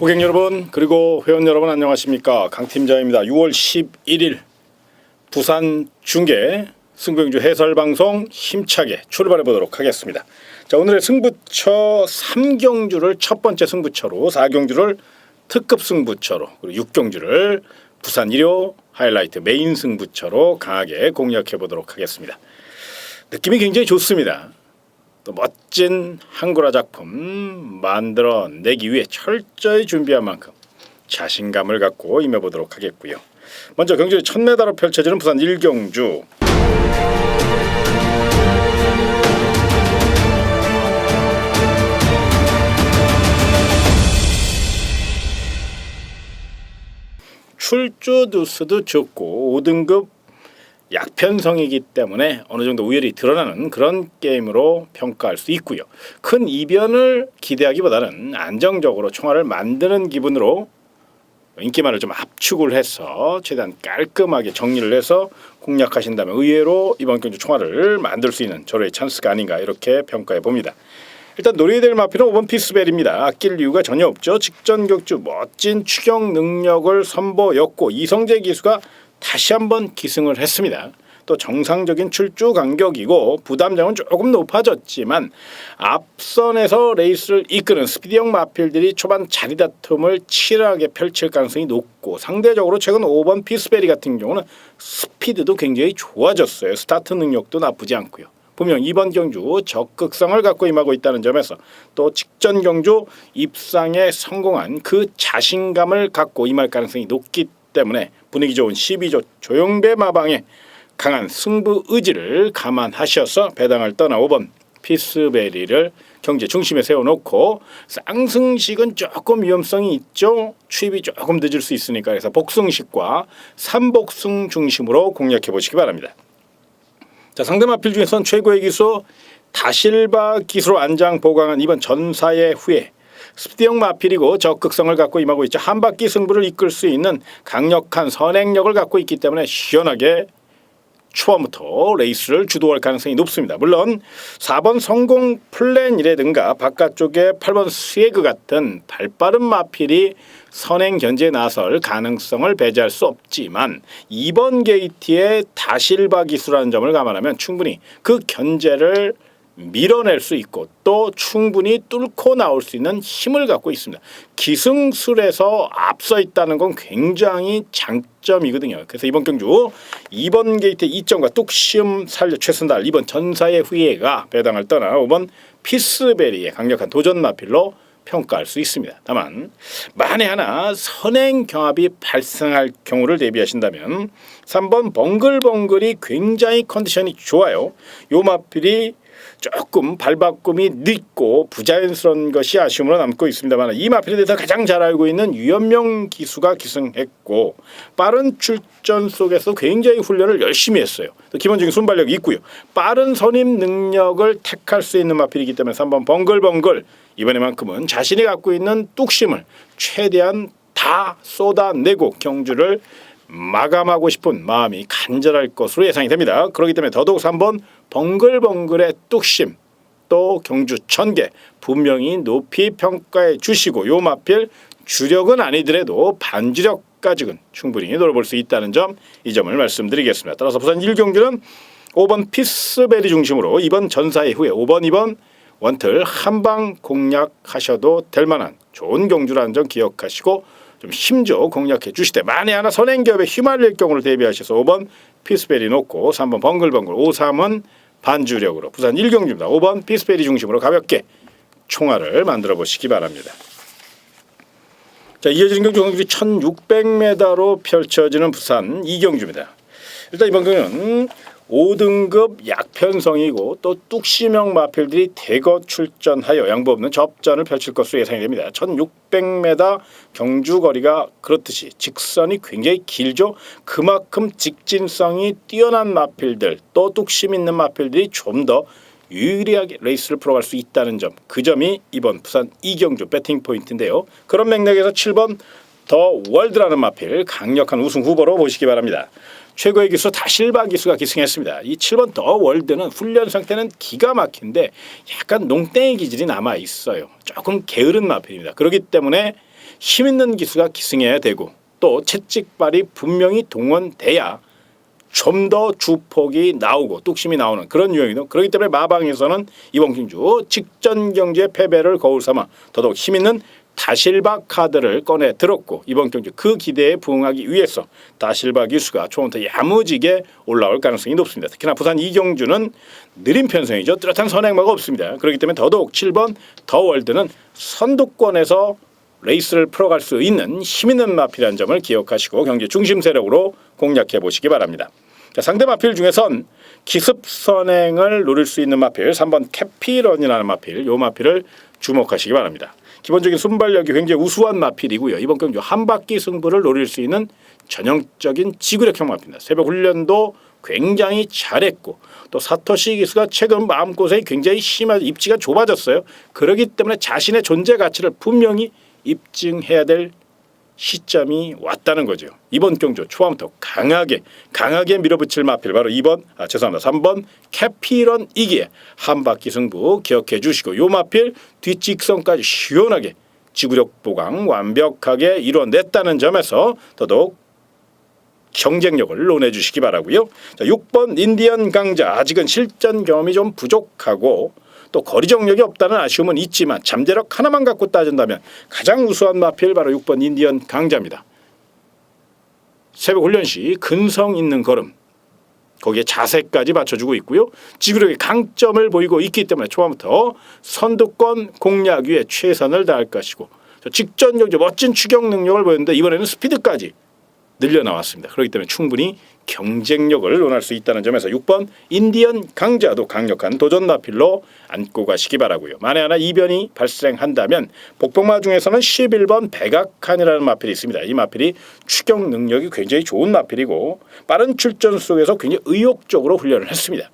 고객 여러분 그리고 회원 여러분 안녕하십니까. 강팀장입니다. 6월 11일 부산 중계 승부경주 해설방송 힘차게 출발해 보도록 하겠습니다. 자, 오늘의 승부처 3경주를 첫 번째 승부처로, 4경주를 특급 승부처로, 그리고 6경주를 부산 1호 하이라이트 메인 승부처로 강하게 공략해 보도록 하겠습니다. 느낌이 굉장히 좋습니다. 또 멋진 한글화 작품 만들어내기 위해 철저히 준비한 만큼 자신감을 갖고 임해보도록 하겠고요. 먼저 경주의 첫 메달로 펼쳐지는 부산 1경주. 출조 두수도 좋고 5등급 약편성이기 때문에 어느 정도 우열이 드러나는 그런 게임으로 평가할 수 있고요. 큰 이변을 기대하기보다는 안정적으로 총알을 만드는 기분으로 인기만을 좀 압축을 해서 최대한 깔끔하게 정리를 해서 공략하신다면 의외로 이번 경주 총알을 만들 수 있는 절호의 찬스가 아닌가 이렇게 평가해 봅니다. 일단 노려야 될 마필은 5번 피스벨입니다. 아낄 이유가 전혀 없죠. 직전 격주 멋진 추격 능력을 선보였고 이성재 기수가 다시 한번 기승을 했습니다. 또 정상적인 출주 간격이고 부담장은 조금 높아졌지만 앞선에서 레이스를 이끄는 스피디형 마필들이 초반 자리 다툼을 치열하게 펼칠 가능성이 높고 상대적으로 최근 5번 피스베리 같은 경우는 스피드도 굉장히 좋아졌어요. 스타트 능력도 나쁘지 않고요. 분명 이번 경주 적극성을 갖고 임하고 있다는 점에서 또 직전 경주 입상에 성공한 그 자신감을 갖고 임할 가능성이 높기 때문에 분위기 좋은 12조 조용배 마방의 강한 승부 의지를 감안하셔서 배당을 떠나 5번 피스베리를 경제 중심에 세워놓고 쌍승식은 조금 위험성이 있죠. 추입이 조금 늦을 수 있으니까 그래서 복승식과 3복승 중심으로 공략해 보시기 바랍니다. 자, 상대 마필 중에서는 최고의 기수 다실바 기수로 안장 보강한 이번 전사의 후에 스피드형 마필이고 적극성을 갖고 임하고 있죠. 한 바퀴 승부를 이끌 수 있는 강력한 선행력을 갖고 있기 때문에 시원하게 초반부터 레이스를 주도할 가능성이 높습니다. 물론 4번 성공 플랜이라든가 바깥쪽에 8번 스웨그 같은 발빠른 마필이 선행 견제에 나설 가능성을 배제할 수 없지만 2번 게이트의 다실바 기수라는 점을 감안하면 충분히 그 견제를 밀어낼 수 있고 또 충분히 뚫고 나올 수 있는 힘을 갖고 있습니다. 기승술에서 앞서 있다는 건 굉장히 장점이거든요. 그래서 이번 경주 2번 게이트 2점과 뚝심 살려 최선달 2번 전사의 후예가 배당을 떠나 5번 피스베리의 강력한 도전 마필로 평가할 수 있습니다. 다만 만에 하나 선행 경합이 발생할 경우를 대비하신다면 3번 벙글벙글이 굉장히 컨디션이 좋아요. 요 마필이 조금 발바꿈이 늦고 부자연스러운 것이 아쉬움으로 남고 있습니다만 이 마필에 대해서 가장 잘 알고 있는 유현명 기수가 기승했고 빠른 출전 속에서 굉장히 훈련을 열심히 했어요. 또 기본적인 순발력이 있고요. 빠른 선임 능력을 택할 수 있는 마필이기 때문에 3번 벙글벙글 이번에만큼은 자신이 갖고 있는 뚝심을 최대한 다 쏟아내고 경주를 마감하고 싶은 마음이 간절할 것으로 예상이 됩니다. 그렇기 때문에 더더욱 3번 벙글벙글의 뚝심 또 경주 천개 분명히 높이 평가해 주시고 요 마필 주력은 아니더라도 반주력까지는 충분히 노려볼 수 있다는 점 이 점을 말씀드리겠습니다. 따라서 부산 1경주는 5번 피스베리 중심으로 2번 전사의 후에 5번 2번 원틀 한방 공략하셔도 될 만한 좋은 경주라는 점 기억하시고 좀 힘줘 공략해 주시되 만에 하나 선행기업에 휘말릴 경우를 대비하셔서 5번 피스베리 놓고 3번 벙글벙글 5, 3은 반주력으로 부산 1경주입니다. 5번 피스베리 중심으로 가볍게 총알을 만들어 보시기 바랍니다. 자, 이어지는 경주 1600m로 펼쳐지는 부산 2경주입니다. 일단 이번 경주는 5등급 약편성이고 또 뚝심형 마필들이 대거 출전하여 양보 없는 접전을 펼칠 것으로 예상이 됩니다. 1600m 경주거리가 그렇듯이 직선이 굉장히 길죠. 그만큼 직진성이 뛰어난 마필들 또 뚝심 있는 마필들이 좀 더 유리하게 레이스를 풀어갈 수 있다는 점, 그 점이 이번 부산 2경주 배팅 포인트인데요. 그런 맥락에서 7번 더 월드라는 마필 강력한 우승 후보로 보시기 바랍니다. 최고의 기수 다실바 기수가 기승했습니다. 이 7번 더 월드는 훈련 상태는 기가 막힌데 약간 농땡이 기질이 남아 있어요. 조금 게으른 마필입니다. 그렇기 때문에 힘있는 기수가 기승해야 되고 또 채찍발이 분명히 동원돼야 좀 더 주폭이 나오고 뚝심이 나오는 그런 유형이죠. 그렇기 때문에 마방에서는 이번 경주 직전 경주의 패배를 거울 삼아 더더욱 힘있는 다실바 카드를 꺼내 들었고 이번 경주 그 기대에 부응하기 위해서 다실바 기수가 초반부터 야무지게 올라올 가능성이 높습니다. 특히나 부산 이경주는 느린 편성이죠. 뚜렷한 선행마가 없습니다. 그렇기 때문에 더더욱 7번 더 월드는 선두권에서 레이스를 풀어갈 수 있는 힘있는 마필이라는 점을 기억하시고 경기 중심 세력으로 공략해 보시기 바랍니다. 자, 상대 마필 중에선 기습 선행을 노릴 수 있는 마필 3번 캐피런이라는 마필, 요 마필을 주목하시기 바랍니다. 기본적인 순발력이 굉장히 우수한 마필이고요. 이번 경주 한 바퀴 승부를 노릴 수 있는 전형적인 지구력형 마필입니다. 새벽 훈련도 굉장히 잘했고 또 사토시 기수가 최근 마음고생이 굉장히 심한 입지가 좁아졌어요. 그렇기 때문에 자신의 존재 가치를 분명히 입증해야 될 시점이 왔다는 거죠. 이번 경주 초반부터 강하게 밀어붙일 마필 바로 3번 캐피런이기에 한 바퀴 승부 기억해 주시고 요 마필 뒷직선까지 시원하게 지구력 보강 완벽하게 이뤄냈다는 점에서 더더욱 경쟁력을 논해 주시기 바라고요. 자, 6번 인디언 강자 아직은 실전 경험이 좀 부족하고 또 거리 정력이 없다는 아쉬움은 있지만 잠재력 하나만 갖고 따진다면 가장 우수한 마필 바로 6번 인디언 강자입니다. 새벽 훈련 시 근성 있는 걸음 거기에 자세까지 받쳐주고 있고요. 지구력의 강점을 보이고 있기 때문에 초반부터 선두권 공략 위에 최선을 다할 것이고 직전 경주 멋진 추격 능력을 보였는데 이번에는 스피드까지 늘려나왔습니다. 그렇기 때문에 충분히 경쟁력을 논할 수 있다는 점에서 6번 인디언 강자도 강력한 도전 마필로 안고 가시기 바라고요. 만에 하나 이변이 발생한다면 복병마 중에서는 11번 백악한이라는 마필이 있습니다. 이 마필이 추격 능력이 굉장히 좋은 마필이고 빠른 출전 속에서 굉장히 의욕적으로 훈련을 했습니다.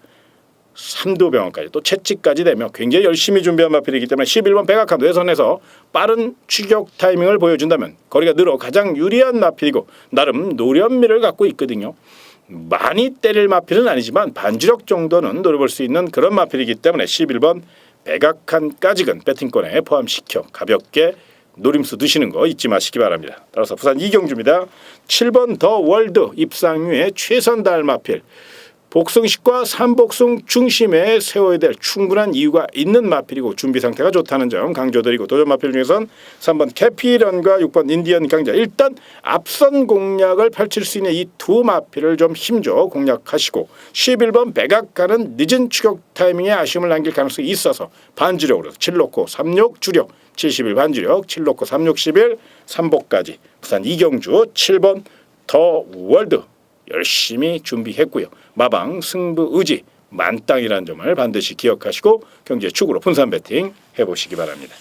삼두병원까지 또 채찍까지 되며 굉장히 열심히 준비한 마필이기 때문에 11번 백악한 외선에서 빠른 추격 타이밍을 보여준다면 거리가 늘어 가장 유리한 마필이고 나름 노련미를 갖고 있거든요. 많이 때릴 마필은 아니지만 반주력 정도는 노려볼 수 있는 그런 마필이기 때문에 11번 백악한까지는 배팅권에 포함시켜 가볍게 노림수 드시는 거 잊지 마시기 바랍니다. 따라서 부산 이경주입니다. 7번 더 월드 입상 후에 최선 다할 마필 복승식과 삼복승 중심에 세워야 될 충분한 이유가 있는 마필이고 준비 상태가 좋다는 점 강조드리고 도전 마필 중에선 3번 캐피런과 6번 인디언 강자 일단 앞선 공략을 펼칠 수 있는 이 두 마필을 좀 힘줘 공략하시고 11번 백악가는 늦은 추격 타이밍에 아쉬움을 남길 가능성이 있어서 반주력으로 7놓고 36 주력 71 반주력 7놓고 36 11 3복까지 부산 이경주 7번 더 월드 열심히 준비했고요. 마방 승부 의지 만땅이라는 점을 반드시 기억하시고 경기의 축으로 분산 배팅 해보시기 바랍니다.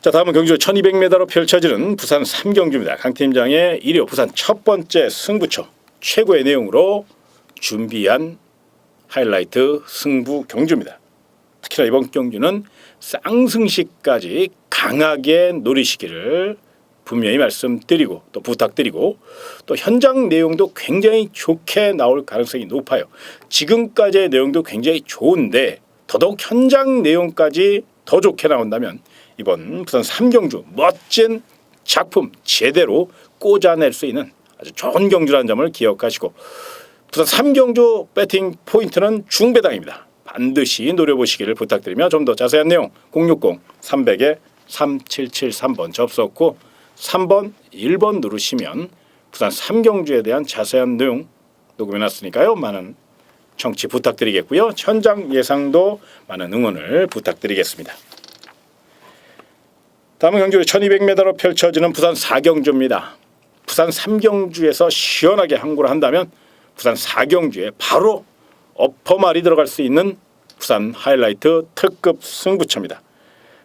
자, 다음은 경주 1200m로 펼쳐지는 부산 3경주입니다. 강 팀장의 일요 부산 첫 번째 승부처 최고의 내용으로 준비한 하이라이트 승부 경주입니다. 특히나 이번 경주는 쌍승시까지 강하게 노리시기를 분명히 말씀드리고 또 부탁드리고 또 현장 내용도 굉장히 좋게 나올 가능성이 높아요. 지금까지의 내용도 굉장히 좋은데 더더욱 현장 내용까지 더 좋게 나온다면 이번 부산 3경주 멋진 작품 제대로 꽂아낼 수 있는 아주 좋은 경주라는 점을 기억하시고 부산 3경주 배팅 포인트는 중배당입니다. 반드시 노려보시기를 부탁드리며 좀 더 자세한 내용 060-300-3773번 접속 후 3번, 1번 누르시면 부산 3경주에 대한 자세한 내용 녹음해놨으니까요. 많은 청취 부탁드리겠고요. 현장 예상도 많은 응원을 부탁드리겠습니다. 다음은 경주 1200m로 펼쳐지는 부산 4경주입니다. 부산 3경주에서 시원하게 항구를 한다면 부산 4경주에 바로 어퍼말이 들어갈 수 있는 부산 하이라이트 특급 승부처입니다.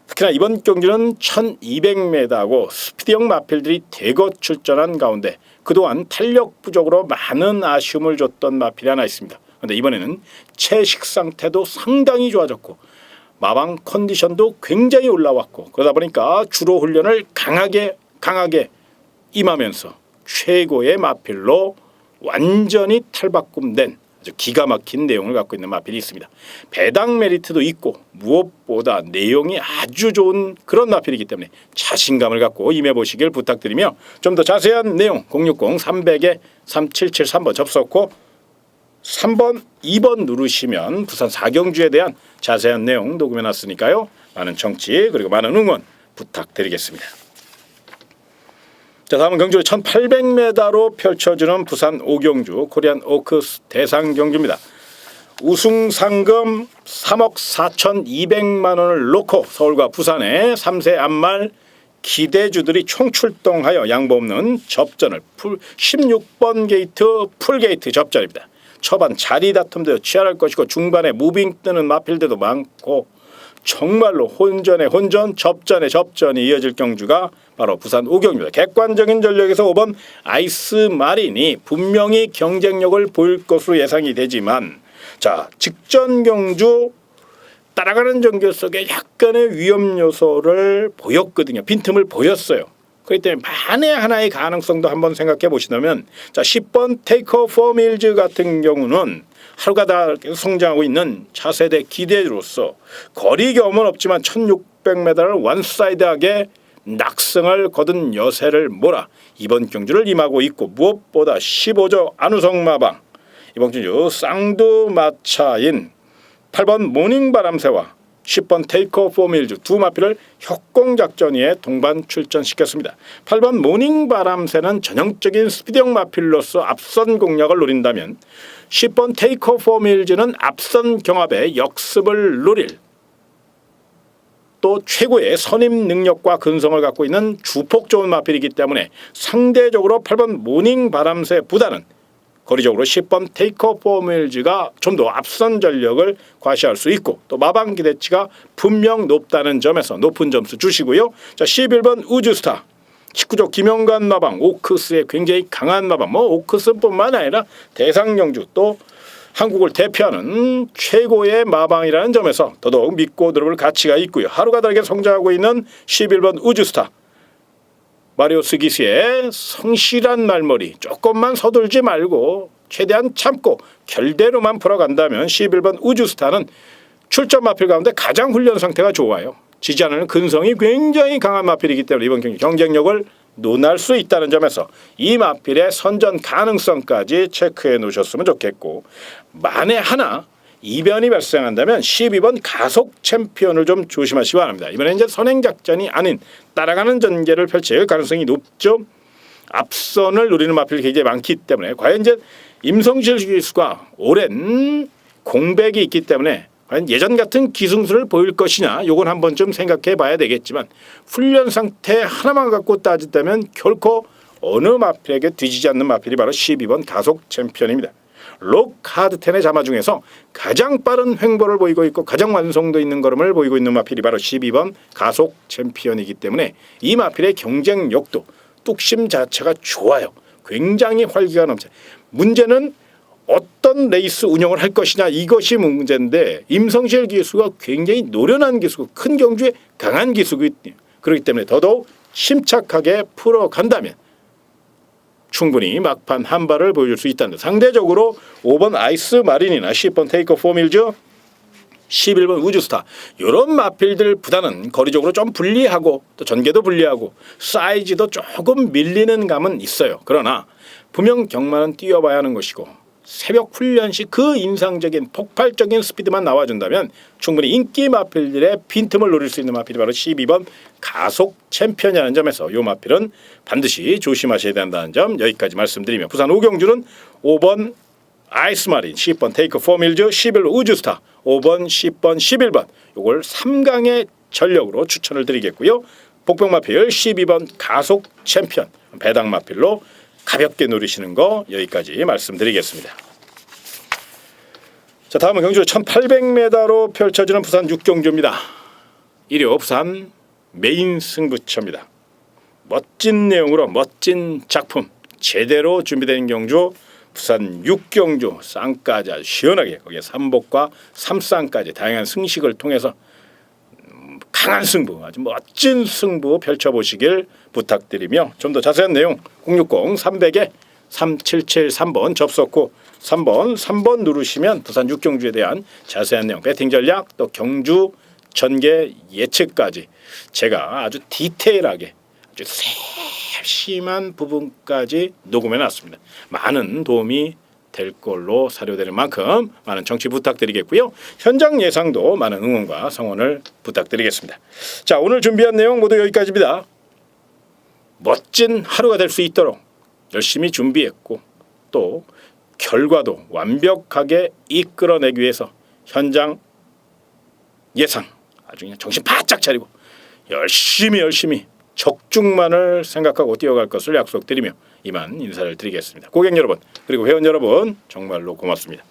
특히나 이번 경주는 1200m하고 스피드형 마필들이 대거 출전한 가운데 그동안 탄력 부족으로 많은 아쉬움을 줬던 마필이 하나 있습니다. 그런데 이번에는 채식 상태도 상당히 좋아졌고 마방 컨디션도 굉장히 올라왔고 그러다 보니까 주로 훈련을 강하게 임하면서 최고의 마필로 완전히 탈바꿈된 아주 기가 막힌 내용을 갖고 있는 마필이 있습니다. 배당 메리트도 있고 무엇보다 내용이 아주 좋은 그런 마필이기 때문에 자신감을 갖고 임해보시길 부탁드리며 좀 더 자세한 내용 060-300-3773번 접속 후 3번, 2번 누르시면 부산 4경주에 대한 자세한 내용 녹음해놨으니까요. 많은 청취 그리고 많은 응원 부탁드리겠습니다. 자, 다음은 경주 1800m로 펼쳐지는 부산 5경주 코리안 오크스 대상 경주입니다. 우승 상금 3억 4,200만 원을 놓고 서울과 부산의 3세 안말 기대주들이 총출동하여 양보 없는 접전을 16번 게이트 풀게이트 접전입니다. 초반 자리 다툼도 치열할 것이고 중반에 무빙 뜨는 마필들도 많고 정말로 혼전의 혼전, 접전의 접전이 이어질 경주가 바로 부산 5경주입니다. 객관적인 전력에서 5번 아이스 마린이 분명히 경쟁력을 보일 것으로 예상이 되지만 자, 직전 경주 따라가는 전개 속에 약간의 위험 요소를 보였거든요. 빈틈을 보였어요. 그렇기 때문에 만에 하나의 가능성도 한번 생각해 보시다면 자, 10번 테이크 포 밀즈 같은 경우는 하루가 다 성장하고 있는 차세대 기대로서 거리 경험은 없지만 1600m를 원사이드하게 낙승을 거둔 여세를 몰아 이번 경주를 임하고 있고 무엇보다 15조 안우성 마방 이번 경주 쌍두마차인 8번 모닝바람새와 10번 테이크 포 밀즈 두 마필을 협공작전위에 동반 출전시켰습니다. 8번 모닝바람새는 전형적인 스피드형 마필로서 앞선 공략을 노린다면 10번 테이크 포 밀즈는 앞선 경합의 역습을 노릴 또 최고의 선임 능력과 근성을 갖고 있는 주폭 좋은 마필이기 때문에 상대적으로 8번 모닝바람새보다는 거리적으로 10번 테이크 포 밀즈가 좀 더 앞선 전력을 과시할 수 있고 또 마방 기대치가 분명 높다는 점에서 높은 점수 주시고요. 자, 11번 우주스타 19조 김영관 마방 오크스의 굉장히 강한 마방 오크스뿐만 아니라 대상경주 또 한국을 대표하는 최고의 마방이라는 점에서 더더욱 믿고 들어볼 가치가 있고요. 하루가 다르게 성장하고 있는 11번 우주스타 마리오스 기스의 성실한 말머리 조금만 서둘지 말고 최대한 참고 결대로만 풀어간다면 11번 우주스타는 출전 마필 가운데 가장 훈련 상태가 좋아요. 지지 않는 근성이 굉장히 강한 마필이기 때문에 이번 경기 경쟁력을 논할 수 있다는 점에서 이 마필의 선전 가능성까지 체크해 놓으셨으면 좋겠고 만에 하나 이변이 발생한다면 12번 가속 챔피언을 좀 조심하시기 바랍니다. 이번에 이제 선행작전이 아닌 따라가는 전개를 펼칠 가능성이 높죠. 앞선을 노리는 마필이 굉장히 많기 때문에 과연 이제 임성실 기수가 오랜 공백이 있기 때문에 과연 예전 같은 기승수를 보일 것이냐 이건 한번 좀 생각해 봐야 되겠지만 훈련 상태 하나만 갖고 따진다면 결코 어느 마필에게 뒤지지 않는 마필이 바로 12번 가속 챔피언입니다. 록하드10의 자마 중에서 가장 빠른 횡보를 보이고 있고 가장 완성도 있는 걸음을 보이고 있는 마필이 바로 12번 가속 챔피언이기 때문에 이 마필의 경쟁력도 뚝심 자체가 좋아요. 굉장히 활기가 넘쳐요. 문제는 어떤 레이스 운영을 할 것이냐 이것이 문제인데 임성실 기수가 굉장히 노련한 기수고 큰 경주에 강한 기수거든요. 그렇기 때문에 더더욱 침착하게 풀어간다면 충분히 막판 한 발을 보여줄 수 있다는 데 상대적으로 5번 아이스 마린이나 10번 테이크 포 밀즈 11번 우주스타 이런 마필들보다는 거리적으로 좀 불리하고 또 전개도 불리하고 사이즈도 조금 밀리는 감은 있어요. 그러나 분명 경마는 뛰어봐야 하는 것이고 새벽 훈련 시 그 인상적인 폭발적인 스피드만 나와준다면 충분히 인기 마필들의 빈틈을 노릴 수 있는 마필이 바로 12번 가속 챔피언이라는 점에서 이 마필은 반드시 조심하셔야 된다는 점 여기까지 말씀드리며 부산 5경주는 5번 아이스마린, 10번 테이크 포 밀즈, 11번 우주스타, 5번, 10번, 11번 이걸 3강의 전력으로 추천을 드리겠고요. 복병마필 12번 가속 챔피언 배당마필로 가볍게 노리시는 거 여기까지 말씀드리겠습니다. 자, 다음은 경주 1800m로 펼쳐지는 부산 6경주입니다. 일요 부산 메인 승부처입니다. 멋진 내용으로 멋진 작품 제대로 준비된 경주 부산 6경주 쌍까지 아주 시원하게 거기에 3복과 3쌍까지 다양한 승식을 통해서 강한 승부 아주 멋진 승부 펼쳐보시길 부탁드리며 좀 더 자세한 내용 060-300에 3773번 접속후 3번 누르시면 부산 육경주에 대한 자세한 내용, 배팅 전략, 또 경주 전개 예측까지 제가 아주 디테일하게 아주 세심한 부분까지 녹음해 놨습니다. 많은 도움이 될 걸로 사료되는 만큼 많은 청취 부탁드리겠고요. 현장 예상도 많은 응원과 성원을 부탁드리겠습니다. 자, 오늘 준비한 내용 모두 여기까지입니다. 멋진 하루가 될 수 있도록 열심히 준비했고 또 결과도 완벽하게 이끌어내기 위해서 현장 예상 아주 그냥 정신 바짝 차리고 열심히 적중만을 생각하고 뛰어갈 것을 약속드리며 이만 인사를 드리겠습니다. 고객 여러분 그리고 회원 여러분 정말로 고맙습니다.